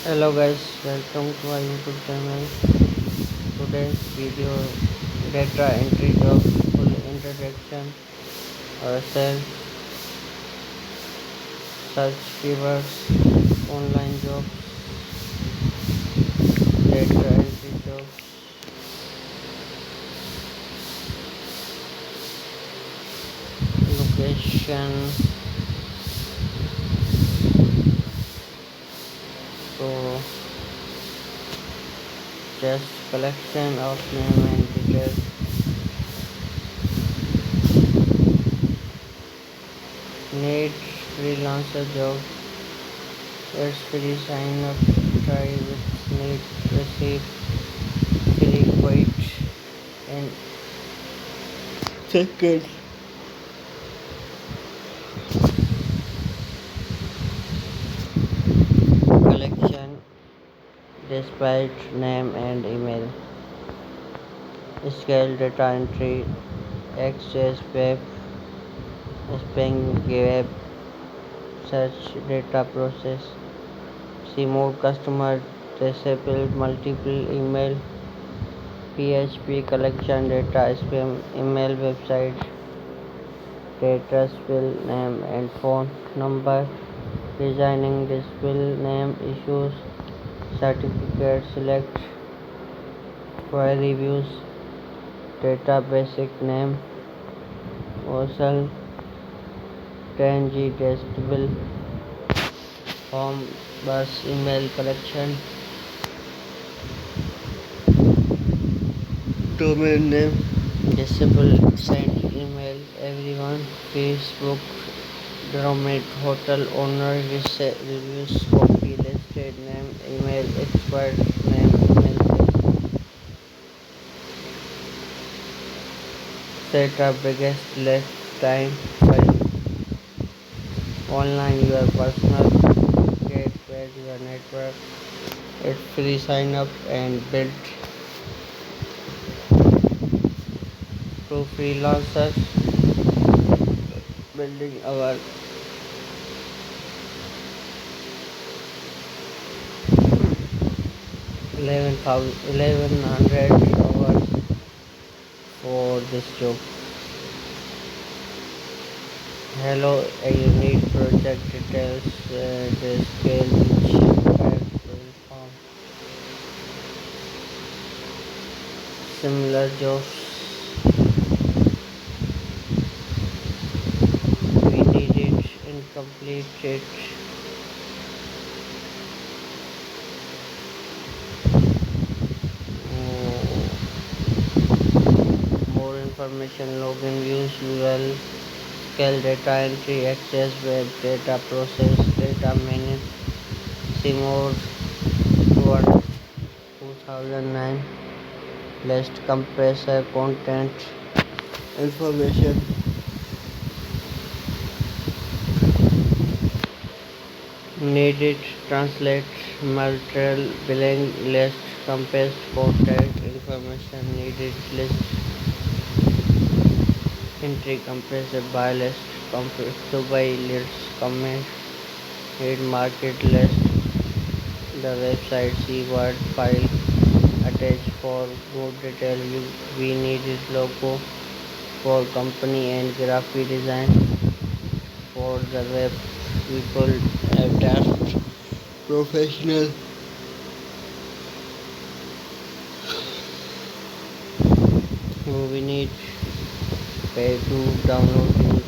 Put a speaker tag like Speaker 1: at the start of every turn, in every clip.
Speaker 1: Hello guys, welcome to our YouTube channel. Today's video data entry job full introduction, ourselves, search keywords, online jobs, data entry jobs, location. So just collection of name and details. Need freelancer job. It's free sign up. Try with need receive free quit in second. Collection despite name and email. Scale data entry, access web, spam web, search data process, see more customer, disable multiple email, PHP collection data, spam email website, data spill name and phone number, designing display name issues, certificate select, query views, data basic name, OSL 10G testable form bus email collection, domain name, disable send email everyone, Facebook domain hotel owner reviews copy listed name email expert name email set up biggest less time for online your personal gateway your network. It's free sign up and build to freelancers building our 1100 hours for this job. Hello, you need project details, the scale which will form similar jobs. We need it incomplete it. More information login views URL scale data entry access web data process data menu see more 2009 list compressor content information needed translate material billing list compressed contact information needed list entry compressor by list compressed to by list comment need market list the website keyword file attached for more detail we needed logo for company and graphic design for the web people adapt professional we need pay to download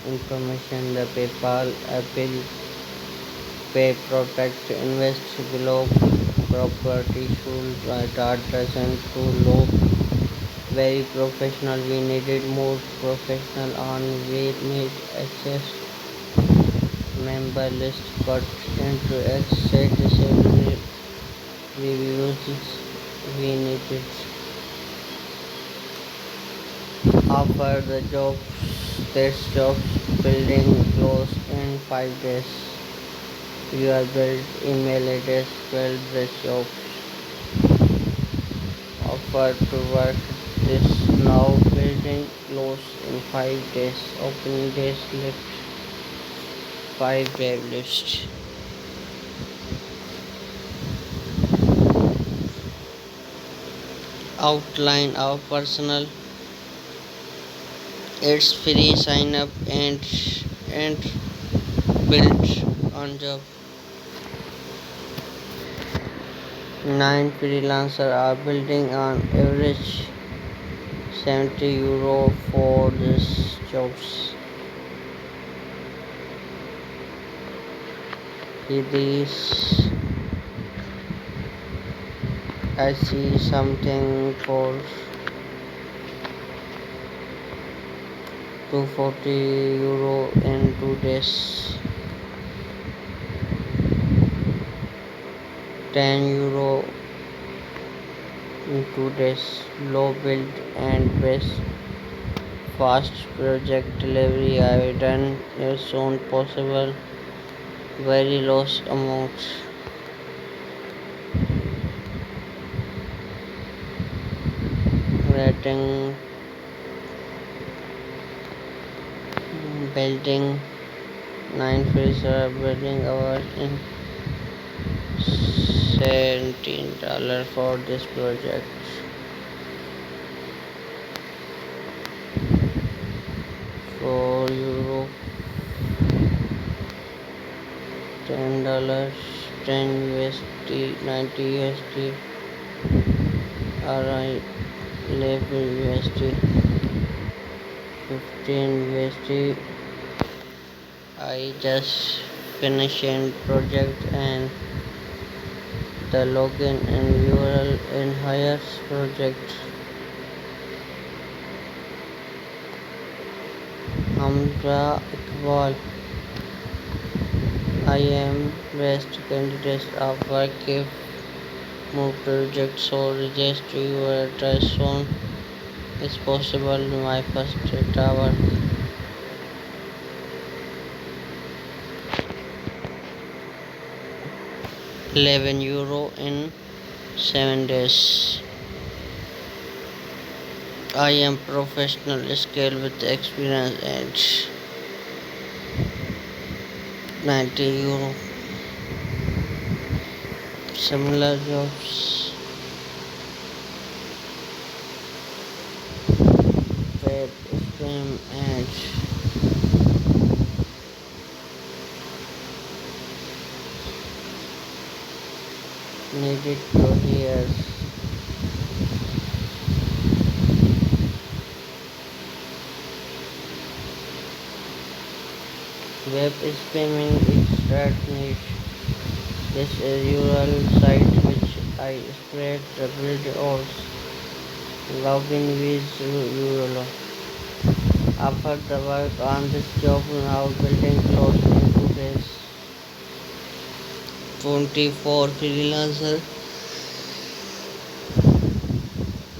Speaker 1: information the PayPal Apple Pay protect invest below property should dart doesn't too low very professional we needed more professional on we need access member list but into access disable reviews we needed offer the jobs test jobs building close in 5 days your build email address build the job offer to work this now building close in 5 days opening days left 5 web list outline our personal. It's free sign up and built on job. 9 freelancers are building on average €70 for these jobs. These I see something for €240 in 2 days. €10 in 2 days. Low build and best fast project delivery. I've done as soon possible. Very low amounts. Rating building 9 freezer building hours in $17 for this project. €4 $10 10 USD 90 USD RI 11 USD 15 USD. I just finished a project and the login and URL in higher project. Hamza Iqbal. I am best candidate of work if more project so register your address soon as possible. My first data work. €11 in 7 days. I am professional skill with experience and €90. Similar jobs. Web spam ads. Needed to hear. Web spamming is that niche. This is URL site which I spread the build or login with URL. After the work on this job now building close in 2 days. 24 freelancer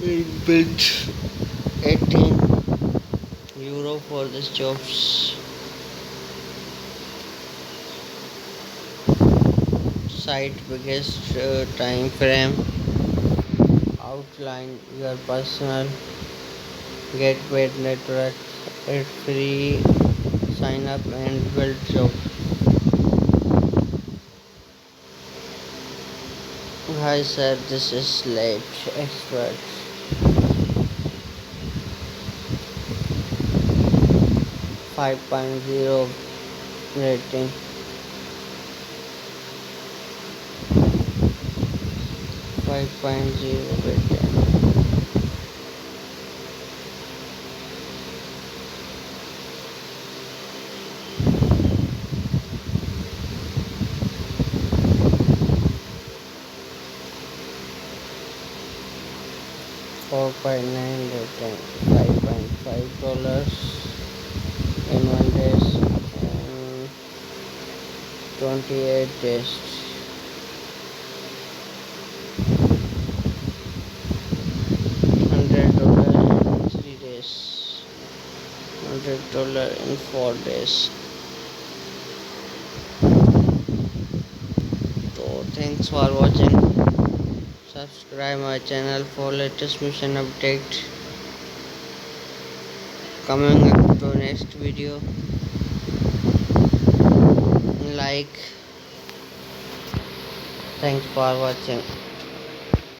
Speaker 1: will build €18 for this jobs. Site biggest time frame. Outline your personal. Get paid network. It's free. Sign up and build job. Hi sir, this is late expert. 5.0 rating. 5.0 rating. $4.9 rating. $5.5 in 1 days and 28 days. $100 in 3 days. $100 in 4 days. So thanks for watching. Subscribe my channel for latest mission update. Coming up to next video. Like. Thanks for watching.